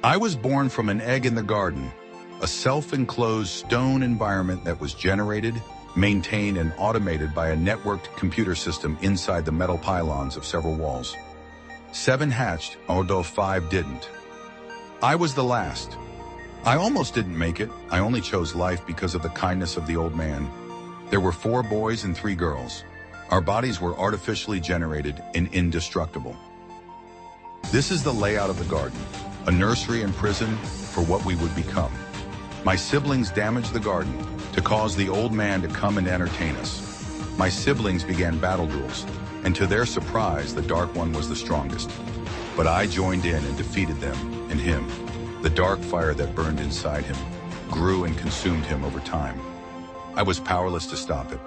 I was born from an egg in the garden, a self-enclosed stone environment that was generated, maintained, and automated by a networked computer system inside the metal pylons of several walls. 7 hatched, although 5 didn't. I was the last. I almost didn't make it. I only chose life because of the kindness of the old man. There were 4 boys and 3 girls. Our bodies were artificially generated and indestructible. This is the layout of the garden, a nursery and prison for what we would become. My siblings damaged the garden to cause the old man to come and entertain us. My siblings began battle duels, and to their surprise, the Dark One was the strongest. But I joined in and defeated them and him. The dark fire that burned inside him grew and consumed him over time. I was powerless to stop it.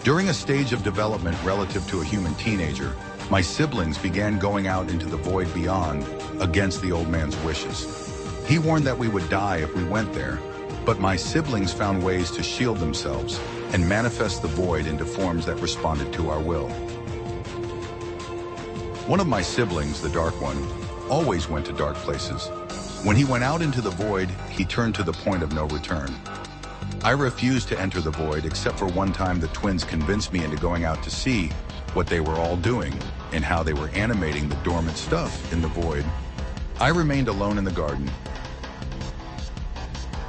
During a stage of development relative to a human teenager, my siblings began going out into the void beyond against the old man's wishes. He warned that we would die if we went there, but my siblings found ways to shield themselves and manifest the void into forms that responded to our will. One of my siblings, the Dark One, always went to dark places. When he went out into the void, he turned to the point of no return. I refused to enter the void, except for one time the twins convinced me into going out to see what they were all doing and how they were animating the dormant stuff in the void. I remained alone in the garden.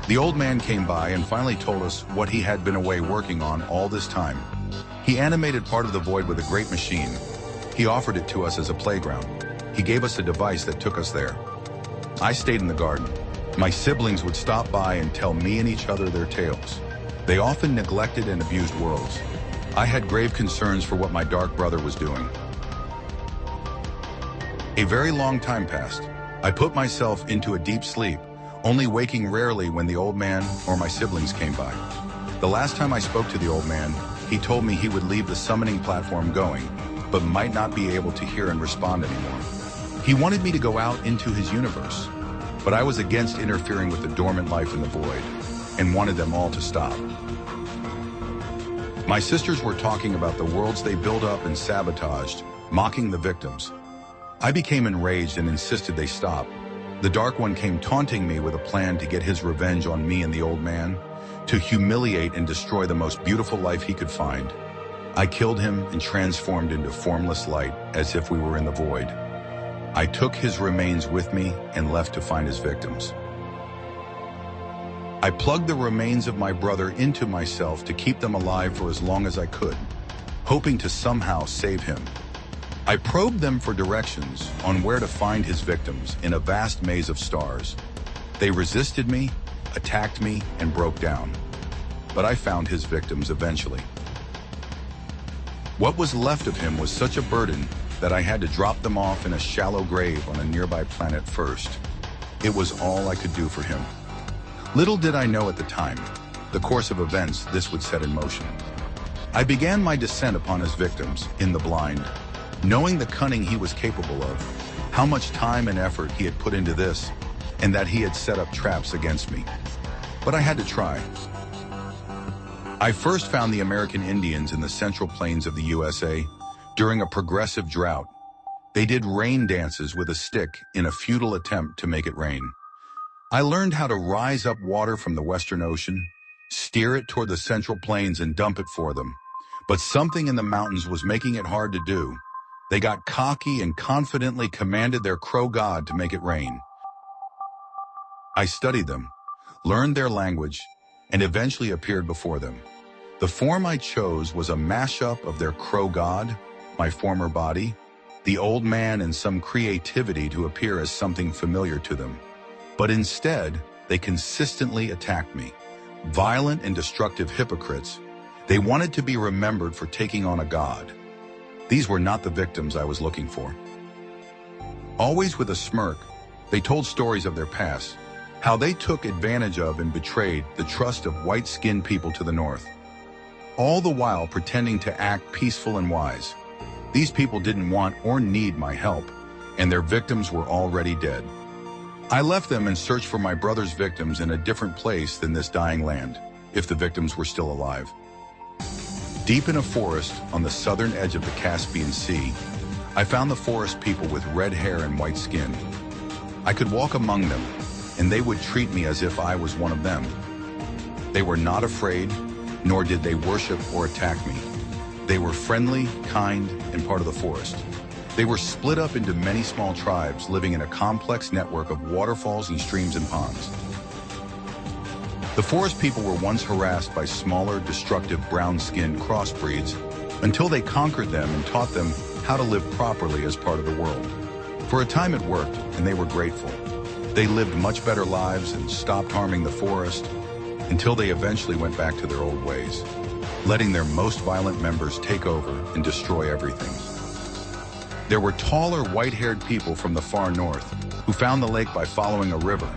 The old man came by and finally told us what he had been away working on all this time. He animated part of the void with a great machine. He offered it to us as a playground. He gave us a device that took us there. I stayed in the garden. My siblings would stop by and tell me and each other their tales. They often neglected and abused worlds. I had grave concerns for what my dark brother was doing. A very long time passed. I put myself into a deep sleep, only waking rarely when the old man or my siblings came by. The last time I spoke to the old man, he told me he would leave the summoning platform going, but might not be able to hear and respond anymore. He wanted me to go out into his universe, but I was against interfering with the dormant life in the void and wanted them all to stop. My sisters were talking about the worlds they built up and sabotaged, mocking the victims. I became enraged and insisted they stop. The Dark One came taunting me with a plan to get his revenge on me and the old man, to humiliate and destroy the most beautiful life he could find. I killed him and transformed into formless light as if we were in the void. I took his remains with me and left to find his victims. I plugged the remains of my brother into myself to keep them alive for as long as I could, hoping to somehow save him. I probed them for directions on where to find his victims in a vast maze of stars. They resisted me, attacked me, and broke down. But I found his victims eventually. What was left of him was such a burden that I had to drop them off in a shallow grave on a nearby planet first. It was all I could do for him. Little did I know at the time the course of events this would set in motion. I began my descent upon his victims in the blind, knowing the cunning he was capable of, how much time and effort he had put into this, and that he had set up traps against me. But I had to try. I first found the American Indians in the central plains of the USA during a progressive drought. They did rain dances with a stick in a futile attempt to make it rain. I learned how to rise up water from the Western Ocean, steer it toward the central plains and dump it for them. But something in the mountains was making it hard to do. They got cocky and confidently commanded their crow god to make it rain. I studied them, learned their language, and eventually appeared before them. The form I chose was a mashup of their crow god, my former body, the old man, and some creativity to appear as something familiar to them. But instead, they consistently attacked me. Violent and destructive hypocrites. They wanted to be remembered for taking on a god. These were not the victims I was looking for. Always with a smirk, they told stories of their past, how they took advantage of and betrayed the trust of white-skinned people to the north, all the while pretending to act peaceful and wise. These people didn't want or need my help, and their victims were already dead. I left them and searched for my brother's victims in a different place than this dying land, if the victims were still alive. Deep in a forest on the southern edge of the Caspian Sea, I found the forest people with red hair and white skin. I could walk among them, and they would treat me as if I was one of them. They were not afraid, nor did they worship or attack me. They were friendly, kind, and part of the forest. They were split up into many small tribes living in a complex network of waterfalls and streams and ponds. The forest people were once harassed by smaller, destructive brown-skinned crossbreeds until they conquered them and taught them how to live properly as part of the world. For a time it worked, and they were grateful. They lived much better lives and stopped harming the forest until they eventually went back to their old ways, letting their most violent members take over and destroy everything. There were taller, white-haired people from the far north who found the lake by following a river.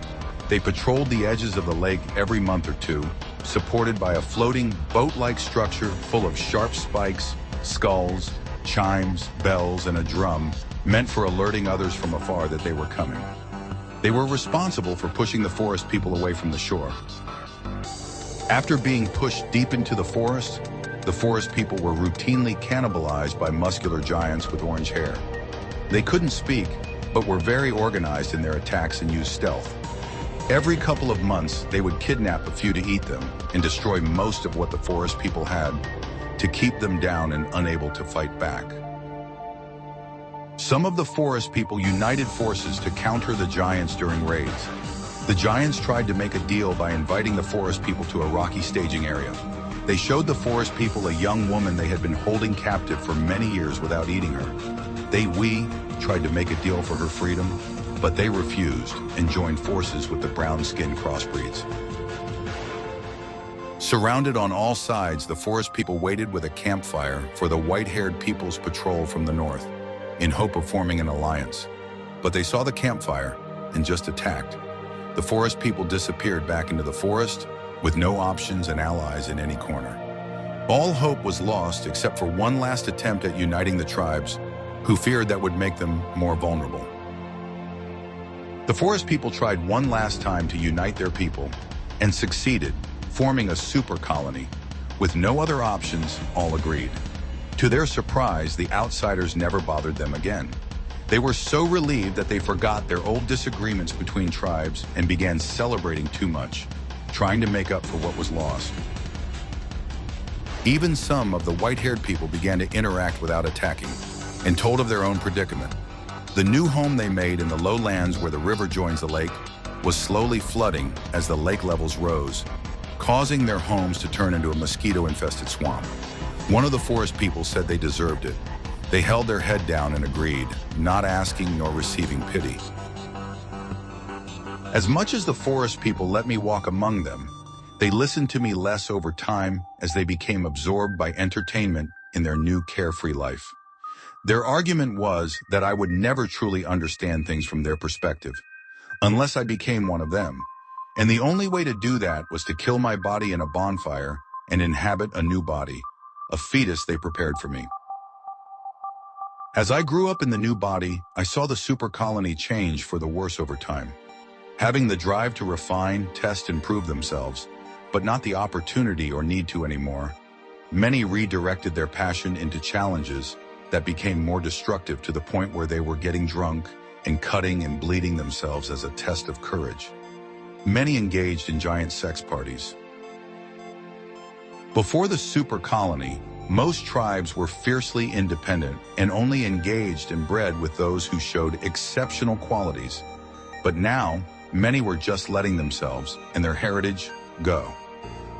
They patrolled the edges of the lake every month or two, supported by a floating, boat-like structure full of sharp spikes, skulls, chimes, bells, and a drum meant for alerting others from afar that they were coming. They were responsible for pushing the forest people away from the shore. After being pushed deep into the forest people were routinely cannibalized by muscular giants with orange hair. They couldn't speak, but were very organized in their attacks and used stealth. Every couple of months, they would kidnap a few to eat them and destroy most of what the forest people had to keep them down and unable to fight back. Some of the forest people united forces to counter the giants during raids. The giants tried to make a deal by inviting the forest people to a rocky staging area. They showed the forest people a young woman they had been holding captive for many years without eating her. We tried to make a deal for her freedom, but they refused and joined forces with the brown-skinned crossbreeds. Surrounded on all sides, the forest people waited with a campfire for the white-haired people's patrol from the north, in hope of forming an alliance. But they saw the campfire and just attacked. The forest people disappeared back into the forest with no options and allies in any corner. All hope was lost except for one last attempt at uniting the tribes, who feared that would make them more vulnerable. The forest people tried one last time to unite their people and succeeded, forming a super colony. With no other options, all agreed. To their surprise, the outsiders never bothered them again. They were so relieved that they forgot their old disagreements between tribes and began celebrating too much, trying to make up for what was lost. Even some of the white-haired people began to interact without attacking and told of their own predicament. The new home they made in the lowlands where the river joins the lake was slowly flooding as the lake levels rose, causing their homes to turn into a mosquito-infested swamp. One of the forest people said they deserved it. They held their head down and agreed, not asking nor receiving pity. As much as the forest people let me walk among them, they listened to me less over time as they became absorbed by entertainment in their new carefree life. Their argument was that I would never truly understand things from their perspective, unless I became one of them. And the only way to do that was to kill my body in a bonfire and inhabit a new body, a fetus they prepared for me. As I grew up in the new body, I saw the super colony change for the worse over time. Having the drive to refine, test, and prove themselves, but not the opportunity or need to anymore, many redirected their passion into challenges that became more destructive to the point where they were getting drunk and cutting and bleeding themselves as a test of courage. Many engaged in giant sex parties. Before the super colony, most tribes were fiercely independent and only engaged and bred with those who showed exceptional qualities. But now, many were just letting themselves and their heritage go.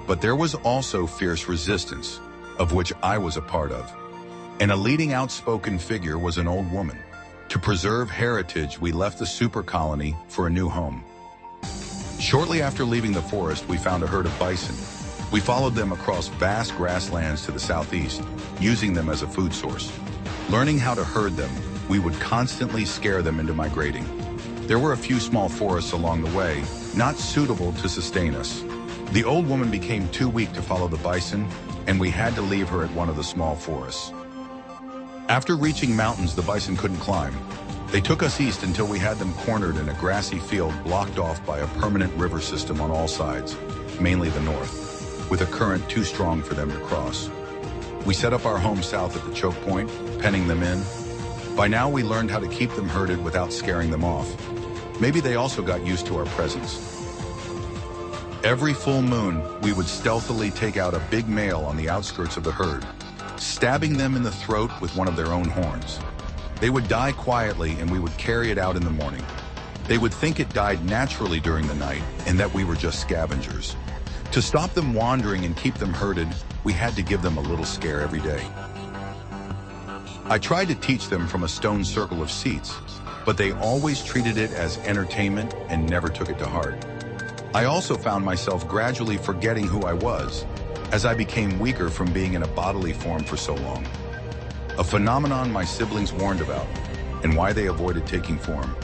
But there was also fierce resistance, of which I was a part of. And a leading outspoken figure was an old woman. To preserve heritage, we left the super colony for a new home. Shortly after leaving the forest, we found a herd of bison. We followed them across vast grasslands to the southeast, using them as a food source. Learning how to herd them, we would constantly scare them into migrating. There were a few small forests along the way, not suitable to sustain us. The old woman became too weak to follow the bison, and we had to leave her at one of the small forests. After reaching mountains the bison couldn't climb, they took us east until we had them cornered in a grassy field blocked off by a permanent river system on all sides, mainly the north, with a current too strong for them to cross. We set up our home south at the choke point, penning them in. By now we learned how to keep them herded without scaring them off. Maybe they also got used to our presence. Every full moon, we would stealthily take out a big male on the outskirts of the herd, stabbing them in the throat with one of their own horns. They would die quietly and we would carry it out in the morning. They would think it died naturally during the night and that we were just scavengers. To stop them wandering and keep them herded, we had to give them a little scare every day. I tried to teach them from a stone circle of seats, but they always treated it as entertainment and never took it to heart. I also found myself gradually forgetting who I was, as I became weaker from being in a bodily form for so long. A phenomenon my siblings warned about, and why they avoided taking form.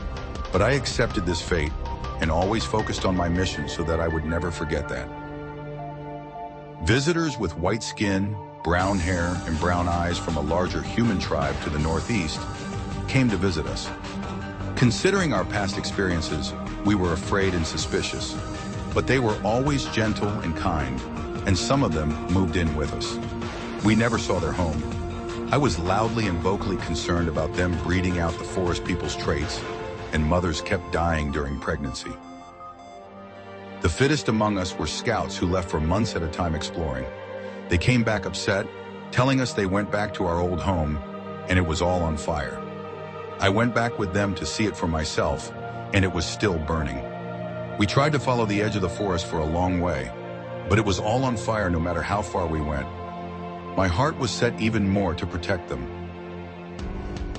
But I accepted this fate, and always focused on my mission so that I would never forget that. Visitors with white skin, brown hair, and brown eyes from a larger human tribe to the northeast came to visit us. Considering our past experiences, we were afraid and suspicious, but they were always gentle and kind, and some of them moved in with us. We never saw their home. I was loudly and vocally concerned about them breeding out the forest people's traits, and mothers kept dying during pregnancy. The fittest among us were scouts who left for months at a time exploring. They came back upset, telling us they went back to our old home, and it was all on fire. I went back with them to see it for myself, and it was still burning. We tried to follow the edge of the forest for a long way, but it was all on fire no matter how far we went. My heart was set even more to protect them.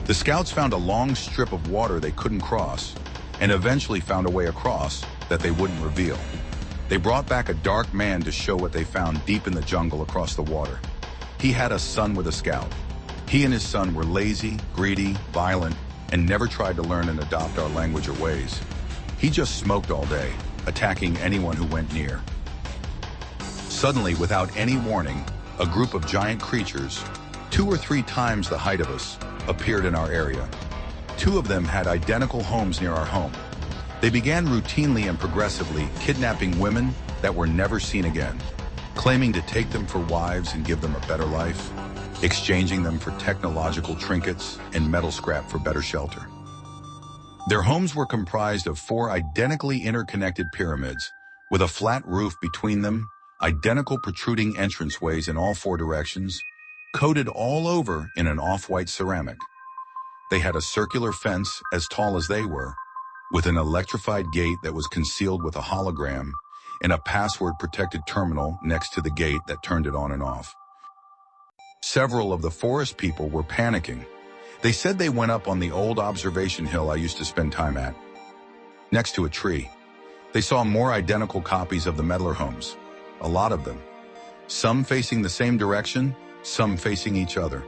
The scouts found a long strip of water they couldn't cross, and eventually found a way across that they wouldn't reveal. They brought back a dark man to show what they found deep in the jungle across the water. He had a son with a scout. He and his son were lazy, greedy, violent, and never tried to learn and adopt our language or ways. He just smoked all day, attacking anyone who went near. Suddenly, without any warning, a group of giant creatures, 2 or 3 times the height of us, appeared in our area. 2 of them had identical homes near our home. They began routinely and progressively kidnapping women that were never seen again, claiming to take them for wives and give them a better life, exchanging them for technological trinkets and metal scrap for better shelter. Their homes were comprised of 4 identically interconnected pyramids, with a flat roof between them, identical protruding entranceways in all 4 directions, coated all over in an off-white ceramic. They had a circular fence as tall as they were, with an electrified gate that was concealed with a hologram and a password-protected terminal next to the gate that turned it on and off. Several of the forest people were panicking. They said they went up on the old observation hill I used to spend time at, next to a tree. They saw more identical copies of the meddler homes, a lot of them, some facing the same direction, some facing each other.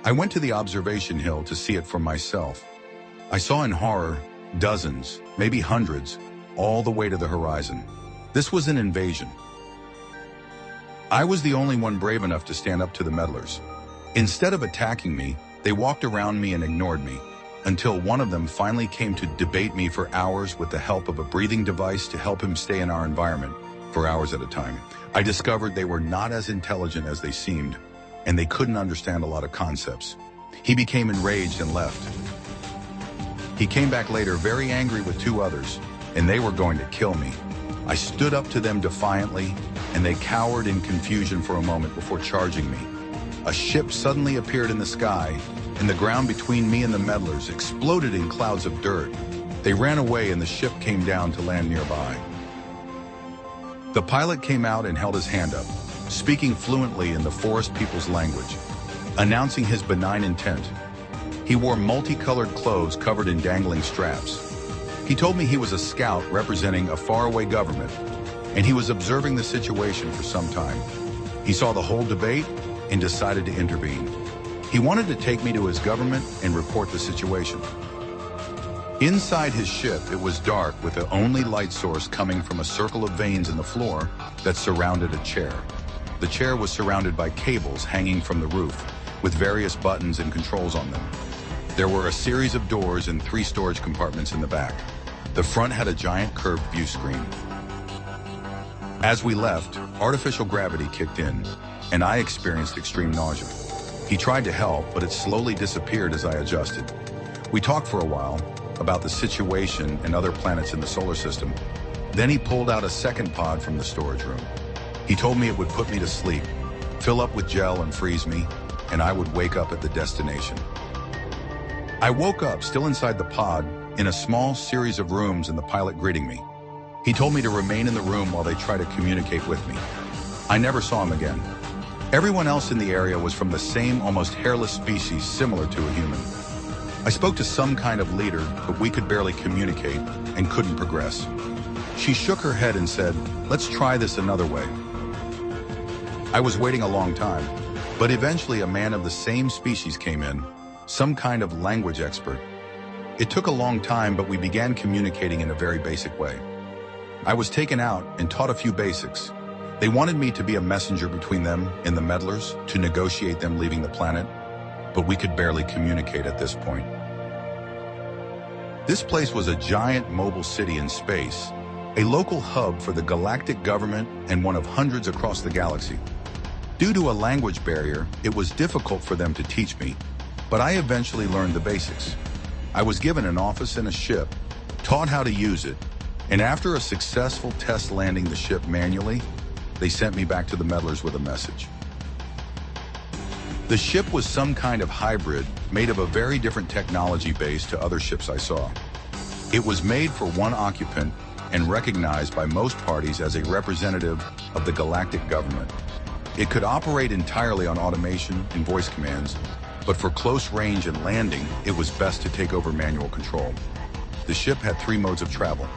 I went to the observation hill to see it for myself. I saw in horror dozens, maybe hundreds, all the way to the horizon. This was an invasion. I was the only one brave enough to stand up to the meddlers. Instead of attacking me, they walked around me and ignored me, until one of them finally came to debate me for hours with the help of a breathing device to help him stay in our environment for hours at a time. I discovered they were not as intelligent as they seemed, and they couldn't understand a lot of concepts. He became enraged and left. He came back later very angry with 2 others, and they were going to kill me. I stood up to them defiantly, and they cowered in confusion for a moment before charging me. A ship suddenly appeared in the sky, and the ground between me and the meddlers exploded in clouds of dirt. They ran away and the ship came down to land nearby. The pilot came out and held his hand up, speaking fluently in the forest people's language, announcing his benign intent. He wore multicolored clothes covered in dangling straps. He told me he was a scout representing a faraway government, and he was observing the situation for some time. He saw the whole debate and decided to intervene. He wanted to take me to his government and report the situation. Inside his ship, it was dark with the only light source coming from a circle of veins in the floor that surrounded a chair. The chair was surrounded by cables hanging from the roof, with various buttons and controls on them. There were a series of doors and 3 storage compartments in the back. The front had a giant curved view screen. As we left, artificial gravity kicked in, and I experienced extreme nausea. He tried to help, but it slowly disappeared as I adjusted. We talked for a while, about the situation and other planets in the solar system. Then he pulled out a second pod from the storage room. He told me it would put me to sleep, fill up with gel and freeze me, and I would wake up at the destination. I woke up still inside the pod in a small series of rooms and the pilot greeting me. He told me to remain in the room while they try to communicate with me. I never saw him again. Everyone else in the area was from the same almost hairless species similar to a human. I spoke to some kind of leader, but we could barely communicate and couldn't progress. She shook her head and said, "Let's try this another way." I was waiting a long time, but eventually a man of the same species came in, some kind of language expert. It took a long time, but we began communicating in a very basic way. I was taken out and taught a few basics. They wanted me to be a messenger between them and the meddlers to negotiate them leaving the planet, but we could barely communicate at this point. This place was a giant mobile city in space, a local hub for the galactic government and one of hundreds across the galaxy. Due to a language barrier, it was difficult for them to teach me, but I eventually learned the basics. I was given an office and a ship, taught how to use it, and after a successful test landing the ship manually, they sent me back to the meddlers with a message. The ship was some kind of hybrid made of a very different technology base to other ships I saw. It was made for one occupant and recognized by most parties as a representative of the galactic government. It could operate entirely on automation and voice commands, but for close range and landing, it was best to take over manual control. The ship had 3 modes of travel.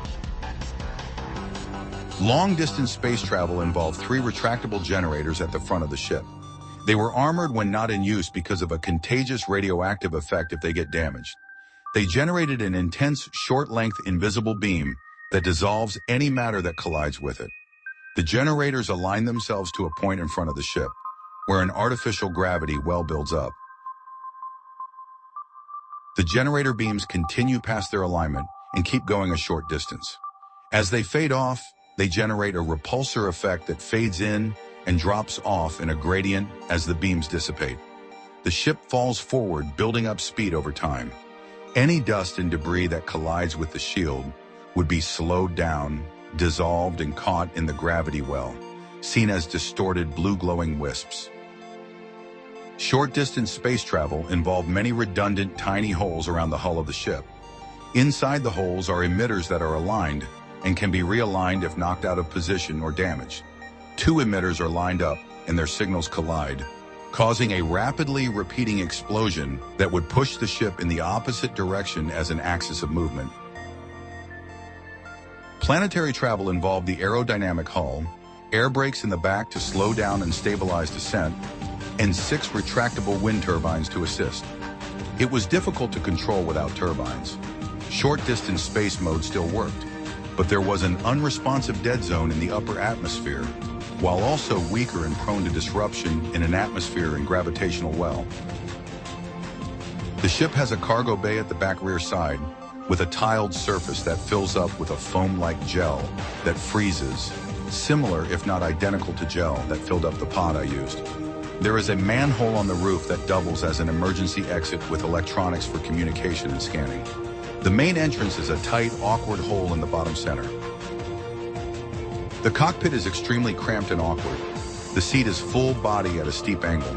Long-distance space travel involved 3 retractable generators at the front of the ship. They were armored when not in use because of a contagious radioactive effect if they get damaged. They generated an intense, short-length, invisible beam that dissolves any matter that collides with it. The generators align themselves to a point in front of the ship, where an artificial gravity well builds up. The generator beams continue past their alignment and keep going a short distance. As they fade off, they generate a repulsor effect that fades in and drops off in a gradient as the beams dissipate. The ship falls forward, building up speed over time. Any dust and debris that collides with the shield would be slowed down, dissolved, and caught in the gravity well, seen as distorted blue glowing wisps. Short-distance space travel involved many redundant tiny holes around the hull of the ship. Inside the holes are emitters that are aligned and can be realigned if knocked out of position or damaged. 2 emitters are lined up and their signals collide, causing a rapidly repeating explosion that would push the ship in the opposite direction as an axis of movement. Planetary travel involved the aerodynamic hull, air brakes in the back to slow down and stabilize descent, and 6 retractable wind turbines to assist. It was difficult to control without turbines. Short-distance space mode still worked, but there was an unresponsive dead zone in the upper atmosphere, while also weaker and prone to disruption in an atmosphere and gravitational well. The ship has a cargo bay at the back rear side, with a tiled surface that fills up with a foam-like gel that freezes, similar if not identical to gel that filled up the pod I used. There is a manhole on the roof that doubles as an emergency exit with electronics for communication and scanning. The main entrance is a tight, awkward hole in the bottom center. The cockpit is extremely cramped and awkward. The seat is full body at a steep angle.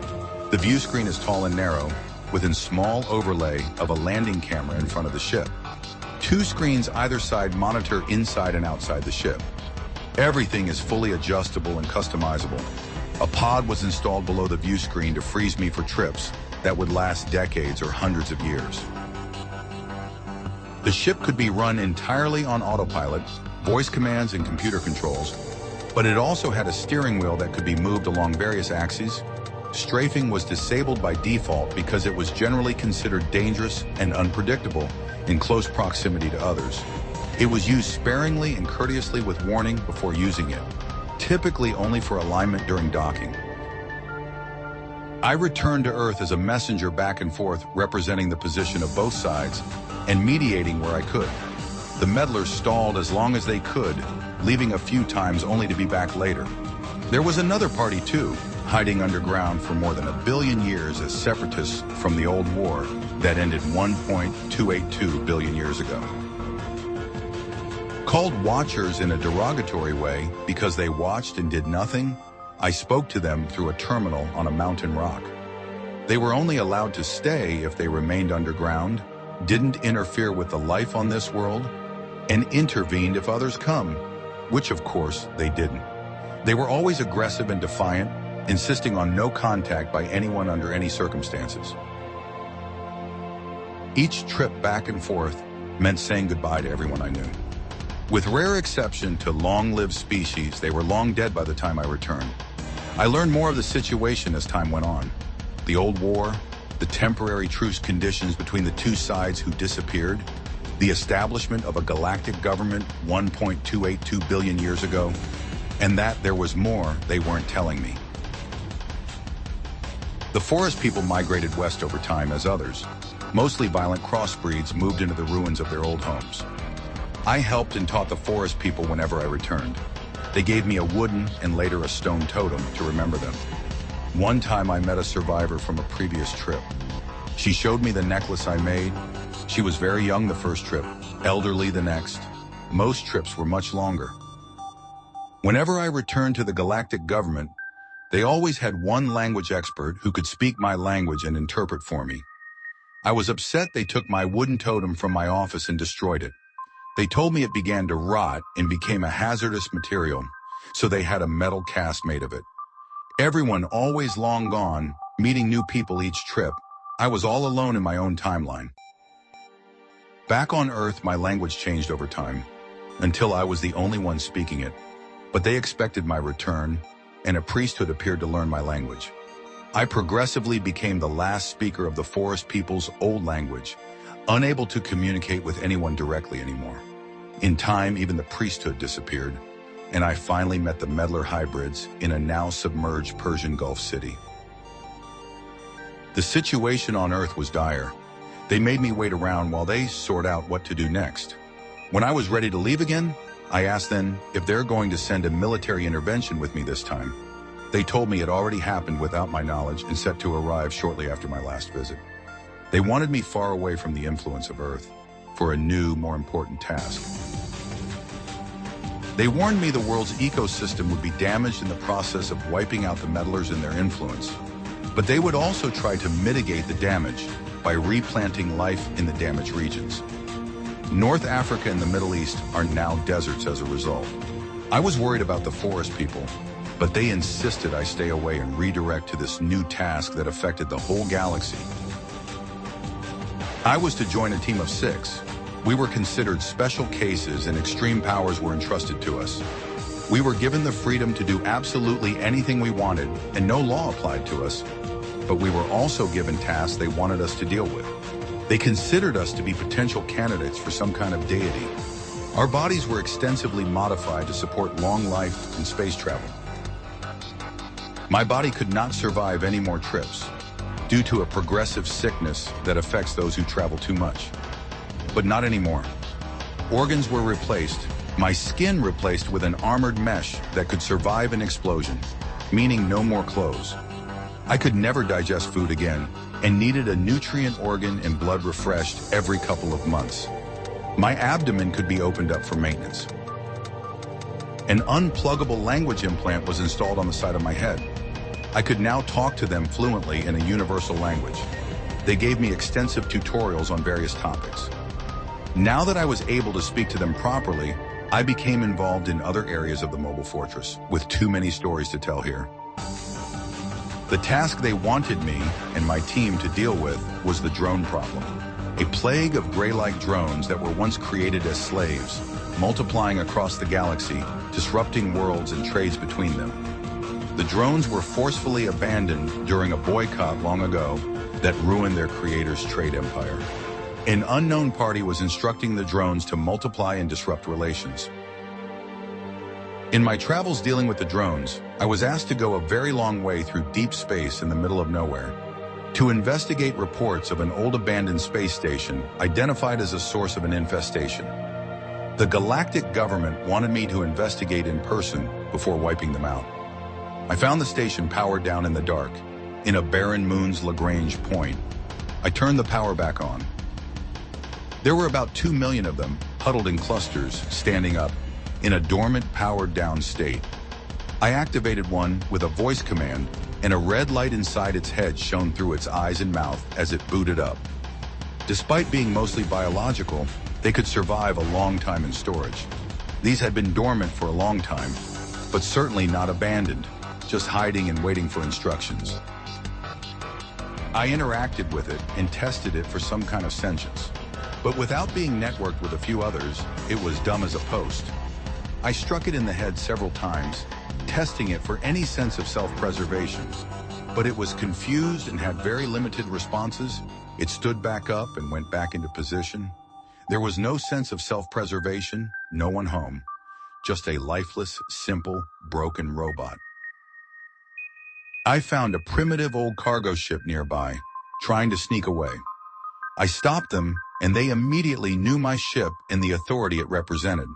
The view screen is tall and narrow, with a small overlay of a landing camera in front of the ship. 2 screens either side monitor inside and outside the ship. Everything is fully adjustable and customizable. A pod was installed below the view screen to freeze me for trips that would last decades or hundreds of years. The ship could be run entirely on autopilot, voice commands, and computer controls, but it also had a steering wheel that could be moved along various axes. Strafing was disabled by default because it was generally considered dangerous and unpredictable in close proximity to others. It was used sparingly and courteously with warning before using it, typically only for alignment during docking. I returned to Earth as a messenger back and forth, representing the position of both sides and mediating where I could. The meddlers stalled as long as they could, leaving a few times only to be back later. There was another party too, hiding underground for more than 1 billion years as separatists from the old war that ended 1.282 billion years ago. Called watchers in a derogatory way because they watched and did nothing, I spoke to them through a terminal on a mountain rock. They were only allowed to stay if they remained underground, didn't interfere with the life on this world, and intervened if others come, which of course they didn't. They were always aggressive and defiant, insisting on no contact by anyone under any circumstances. Each trip back and forth meant saying goodbye to everyone I knew. With rare exception to long-lived species, they were long dead by the time I returned. I learned more of the situation as time went on. The old war, the temporary truce conditions between the two sides who disappeared, the establishment of a galactic government 1.282 billion years ago, and that there was more they weren't telling me. The forest people migrated west over time as others, mostly violent crossbreeds, moved into the ruins of their old homes. I helped and taught the forest people whenever I returned. They gave me a wooden and later a stone totem to remember them. One time I met a survivor from a previous trip. She showed me the necklace I made. She was very young the first trip, elderly the next. Most trips were much longer. Whenever I returned to the galactic government, they always had one language expert who could speak my language and interpret for me. I was upset they took my wooden totem from my office and destroyed it. They told me it began to rot and became a hazardous material, so they had a metal cast made of it. Everyone always long gone, meeting new people each trip. I was all alone in my own timeline. Back on Earth, my language changed over time, until I was the only one speaking it. But they expected my return, and a priesthood appeared to learn my language. I progressively became the last speaker of the forest people's old language, unable to communicate with anyone directly anymore. In time, even the priesthood disappeared, and I finally met the meddler hybrids in a now submerged Persian Gulf city. The situation on Earth was dire. They made me wait around while they sort out what to do next. When I was ready to leave again, I asked them if they're going to send a military intervention with me this time. They told me it already happened without my knowledge and set to arrive shortly after my last visit. They wanted me far away from the influence of Earth for a new, more important task. They warned me the world's ecosystem would be damaged in the process of wiping out the meddlers and their influence, but they would also try to mitigate the damage by replanting life in the damaged regions. North Africa and the Middle East are now deserts as a result. I was worried about the forest people, but they insisted I stay away and redirect to this new task that affected the whole galaxy. I was to join a team of 6. We were considered special cases and extreme powers were entrusted to us. We were given the freedom to do absolutely anything we wanted and no law applied to us, but we were also given tasks they wanted us to deal with. They considered us to be potential candidates for some kind of deity. Our bodies were extensively modified to support long life and space travel. My body could not survive any more trips due to a progressive sickness that affects those who travel too much. But not anymore. Organs were replaced, my skin replaced with an armored mesh that could survive an explosion, meaning no more clothes. I could never digest food again and needed a nutrient organ and blood refreshed every couple of months. My abdomen could be opened up for maintenance. An unpluggable language implant was installed on the side of my head. I could now talk to them fluently in a universal language. They gave me extensive tutorials on various topics. Now that I was able to speak to them properly, I became involved in other areas of the mobile fortress, with too many stories to tell here. The task they wanted me and my team to deal with was the drone problem. A plague of gray-like drones that were once created as slaves, multiplying across the galaxy, disrupting worlds and trades between them. The drones were forcefully abandoned during a boycott long ago that ruined their creator's trade empire. An unknown party was instructing the drones to multiply and disrupt relations. In my travels dealing with the drones, I was asked to go a very long way through deep space in the middle of nowhere to investigate reports of an old abandoned space station identified as a source of an infestation. The galactic government wanted me to investigate in person before wiping them out. I found the station powered down in the dark, in a barren Moon's Lagrange point. I turned the power back on. There were about 2 million of them, huddled in clusters, standing up, in a dormant, powered-down state. I activated one with a voice command, and a red light inside its head shone through its eyes and mouth as it booted up. Despite being mostly biological, they could survive a long time in storage. These had been dormant for a long time, but certainly not abandoned, just hiding and waiting for instructions. I interacted with it and tested it for some kind of sentience. But without being networked with a few others, it was dumb as a post. I struck it in the head several times, testing it for any sense of self-preservation. But it was confused and had very limited responses. It stood back up and went back into position. There was no sense of self-preservation, no one home. Just a lifeless, simple, broken robot. I found a primitive old cargo ship nearby, trying to sneak away. I stopped them, and they immediately knew my ship and the authority it represented.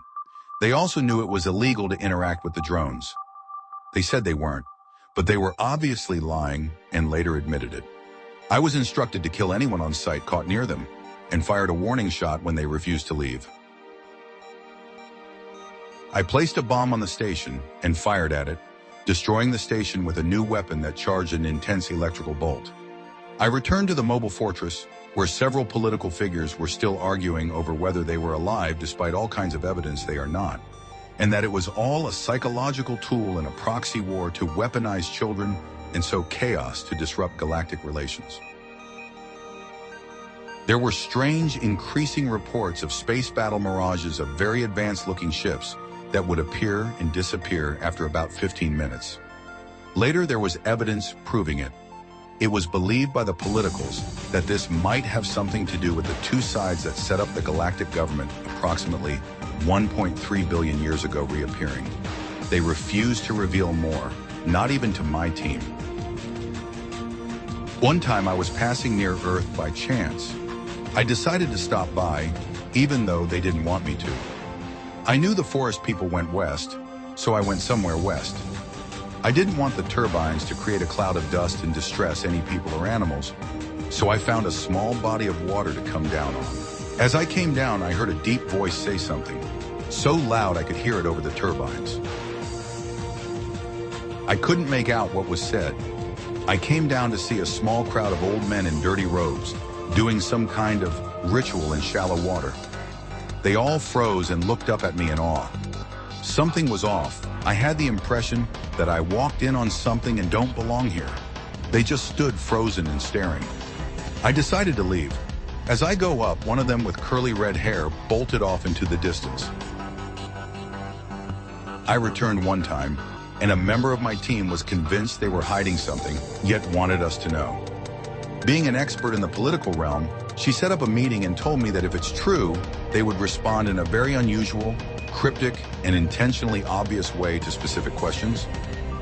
They also knew it was illegal to interact with the drones. They said they weren't, but they were obviously lying and later admitted it. I was instructed to kill anyone on sight caught near them, and fired a warning shot when they refused to leave. I placed a bomb on the station and fired at it, destroying the station with a new weapon that charged an intense electrical bolt. I returned to the mobile fortress, where several political figures were still arguing over whether they were alive despite all kinds of evidence they are not, and that it was all a psychological tool in a proxy war to weaponize children and sow chaos to disrupt galactic relations. There were strange, increasing reports of space battle mirages of very advanced-looking ships that would appear and disappear after about 15 minutes. Later, there was evidence proving it. It was believed by the politicals that this might have something to do with the two sides that set up the galactic government approximately 1.3 billion years ago reappearing. They refused to reveal more, not even to my team. One time I was passing near Earth by chance. I decided to stop by, even though they didn't want me to. I knew the forest people went west, so I went somewhere west. I didn't want the turbines to create a cloud of dust and distress any people or animals, so I found a small body of water to come down on. As I came down, I heard a deep voice say something, so loud I could hear it over the turbines. I couldn't make out what was said. I came down to see a small crowd of old men in dirty robes, doing some kind of ritual in shallow water. They all froze and looked up at me in awe. Something was off. I had the impression that I walked in on something and don't belong here. They just stood frozen and staring. I decided to leave. As I go up, one of them with curly red hair bolted off into the distance. I returned one time, and a member of my team was convinced they were hiding something, yet wanted us to know. Being an expert in the political realm, she set up a meeting and told me that if it's true, they would respond in a very unusual, cryptic, and intentionally obvious way to specific questions.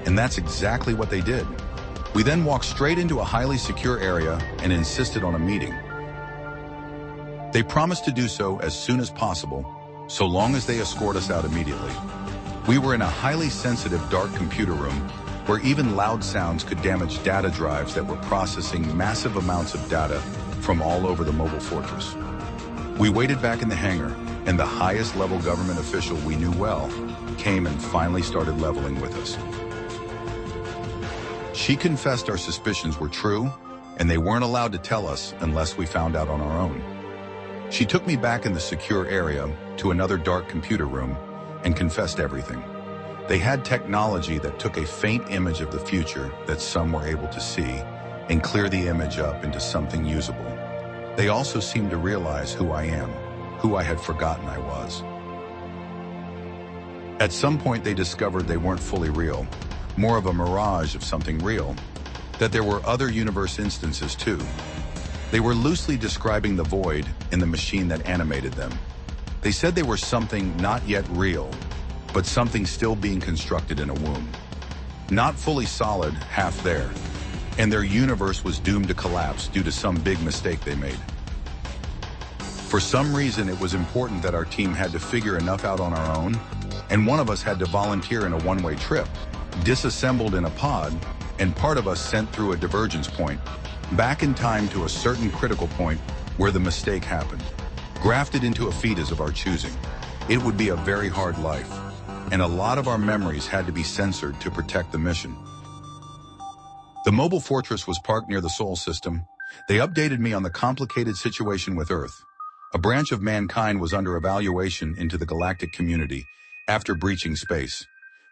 And that's exactly what they did. We then walked straight into a highly secure area and insisted on a meeting. They promised to do so as soon as possible, so long as they escort us out immediately. We were in a highly sensitive dark computer room where even loud sounds could damage data drives that were processing massive amounts of data from all over the mobile fortress. We waited back in the hangar, and the highest level government official we knew well came and finally started leveling with us. She confessed our suspicions were true, and they weren't allowed to tell us unless we found out on our own. She took me back in the secure area to another dark computer room and confessed everything. They had technology that took a faint image of the future that some were able to see and clear the image up into something usable. They also seemed to realize who I am, who I had forgotten I was. At some point they discovered they weren't fully real, more of a mirage of something real, that there were other universe instances too. They were loosely describing the void and the machine that animated them. They said they were something not yet real, but something still being constructed in a womb. Not fully solid, half there, and their universe was doomed to collapse due to some big mistake they made. For some reason, it was important that our team had to figure enough out on our own, and one of us had to volunteer in a one-way trip, disassembled in a pod, and part of us sent through a divergence point, back in time to a certain critical point where the mistake happened, grafted into a fetus of our choosing. It would be a very hard life, and a lot of our memories had to be censored to protect the mission. The mobile fortress was parked near the Sol system. They updated me on the complicated situation with Earth. A branch of mankind was under evaluation into the galactic community after breaching space.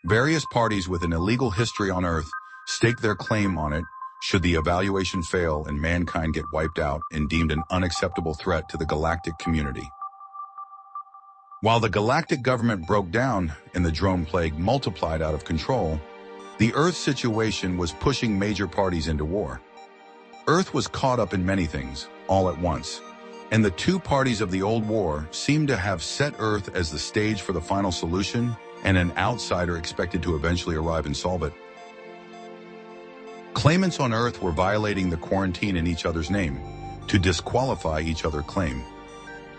Various parties with an illegal history on Earth staked their claim on it should the evaluation fail and mankind get wiped out and deemed an unacceptable threat to the galactic community. While the galactic government broke down and the drone plague multiplied out of control, the Earth situation was pushing major parties into war. Earth was caught up in many things, all at once, and the two parties of the old war seemed to have set Earth as the stage for the final solution and an outsider expected to eventually arrive and solve it. Claimants on Earth were violating the quarantine in each other's name to disqualify each other's claim.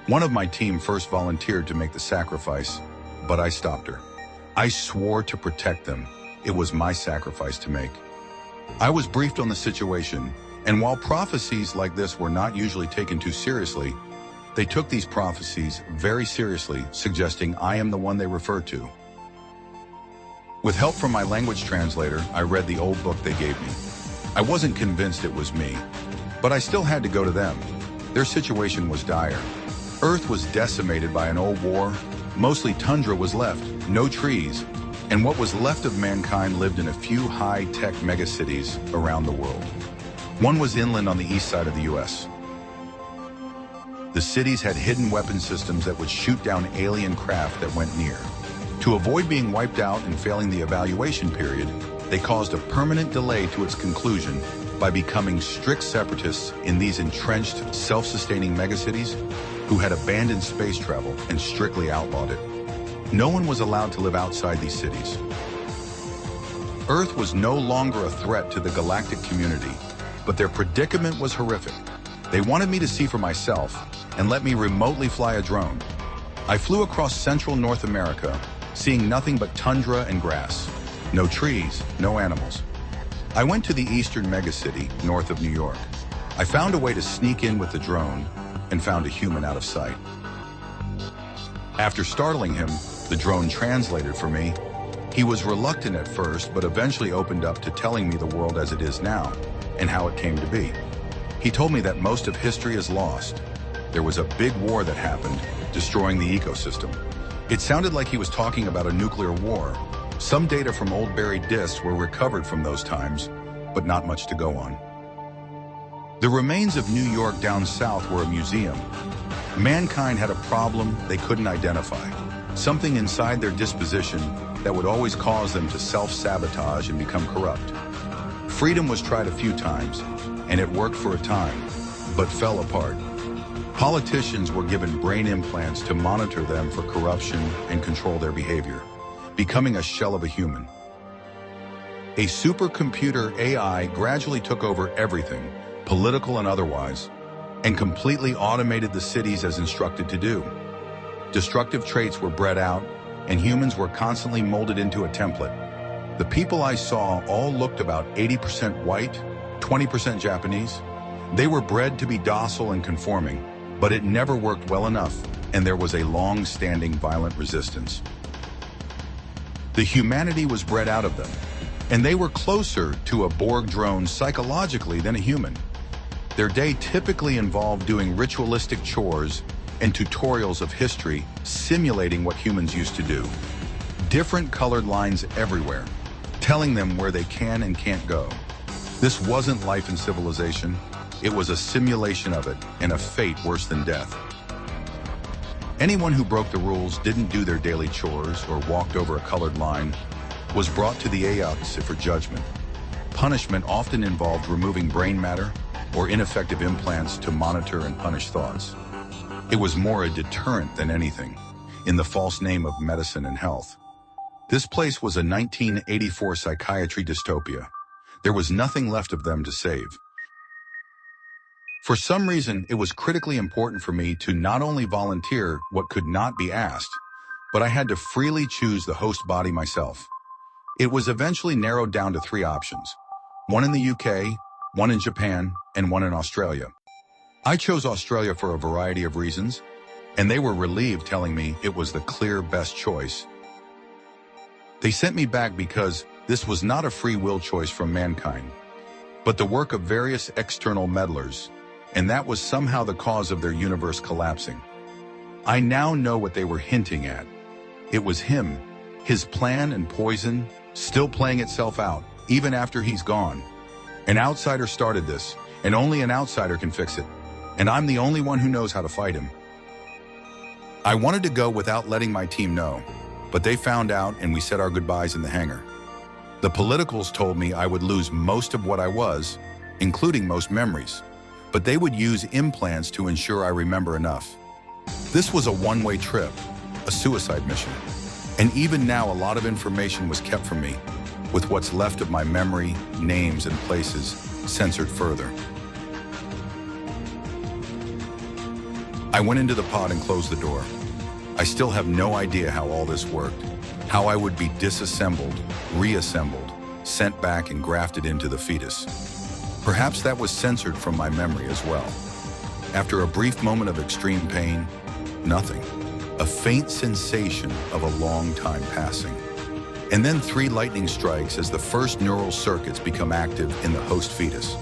One of my team first volunteered to make the sacrifice, but I stopped her. I swore to protect them. It was my sacrifice to make. I was briefed on the situation, and while prophecies like this were not usually taken too seriously, they took these prophecies very seriously, suggesting I am the one they refer to. With help from my language translator, I read the old book they gave me. I wasn't convinced it was me, but I still had to go to them. Their situation was dire. Earth was decimated by an old war. Mostly tundra was left, no trees, and what was left of mankind lived in a few high-tech megacities around the world. One was inland on the east side of the US. The cities had hidden weapon systems that would shoot down alien craft that went near. To avoid being wiped out and failing the evaluation period, they caused a permanent delay to its conclusion by becoming strict separatists in these entrenched, self-sustaining megacities who had abandoned space travel and strictly outlawed it. No one was allowed to live outside these cities. Earth was no longer a threat to the galactic community, but their predicament was horrific. They wanted me to see for myself and let me remotely fly a drone. I flew across central North America, seeing nothing but tundra and grass. No trees, no animals. I went to the eastern megacity, north of New York. I found a way to sneak in with the drone and found a human out of sight. After startling him, the drone translated for me. He was reluctant at first, but eventually opened up to telling me the world as it is now and how it came to be. He told me that most of history is lost. There was a big war that happened, destroying the ecosystem. It sounded like he was talking about a nuclear war. Some data from old buried disks were recovered from those times, but not much to go on. The remains of New York down south were a museum. Mankind had a problem they couldn't identify, something inside their disposition that would always cause them to self-sabotage and become corrupt. Freedom was tried a few times, and it worked for a time, but fell apart. Politicians were given brain implants to monitor them for corruption and control their behavior, becoming a shell of a human. A supercomputer AI gradually took over everything, political and otherwise, and completely automated the cities as instructed to do. Destructive traits were bred out, and humans were constantly molded into a template. The people I saw all looked about 80% white, 20% Japanese. They were bred to be docile and conforming, but it never worked well enough, and there was a long-standing violent resistance. The humanity was bred out of them, and they were closer to a Borg drone psychologically than a human. Their day typically involved doing ritualistic chores and tutorials of history, simulating what humans used to do. Different colored lines everywhere, telling them where they can and can't go. This wasn't life and civilization. It was a simulation of it, and a fate worse than death. Anyone who broke the rules, didn't do their daily chores, or walked over a colored line was brought to the AIs for judgment. Punishment often involved removing brain matter or ineffective implants to monitor and punish thoughts. It was more a deterrent than anything, in the false name of medicine and health. This place was a 1984 psychiatry dystopia. There was nothing left of them to save. For some reason, it was critically important for me to not only volunteer what could not be asked, but I had to freely choose the host body myself. It was eventually narrowed down to 3 options: one in the UK, one in Japan, and one in Australia. I chose Australia for a variety of reasons, and they were relieved telling me it was the clear best choice. They sent me back because this was not a free will choice from mankind, but the work of various external meddlers, and that was somehow the cause of their universe collapsing. I now know what they were hinting at. It was him, his plan and poison, still playing itself out, even after he's gone. An outsider started this, and only an outsider can fix it. And I'm the only one who knows how to fight him. I wanted to go without letting my team know, but they found out and we said our goodbyes in the hangar. The politicals told me I would lose most of what I was, including most memories, but they would use implants to ensure I remember enough. This was a one-way trip, a suicide mission. And even now, a lot of information was kept from me, with what's left of my memory, names, and places censored further. I went into the pod and closed the door. I still have no idea how all this worked, how I would be disassembled, reassembled, sent back and grafted into the fetus. Perhaps that was censored from my memory as well. After a brief moment of extreme pain, nothing. A faint sensation of a long time passing. And then 3 lightning strikes as the first neural circuits become active in the host fetus.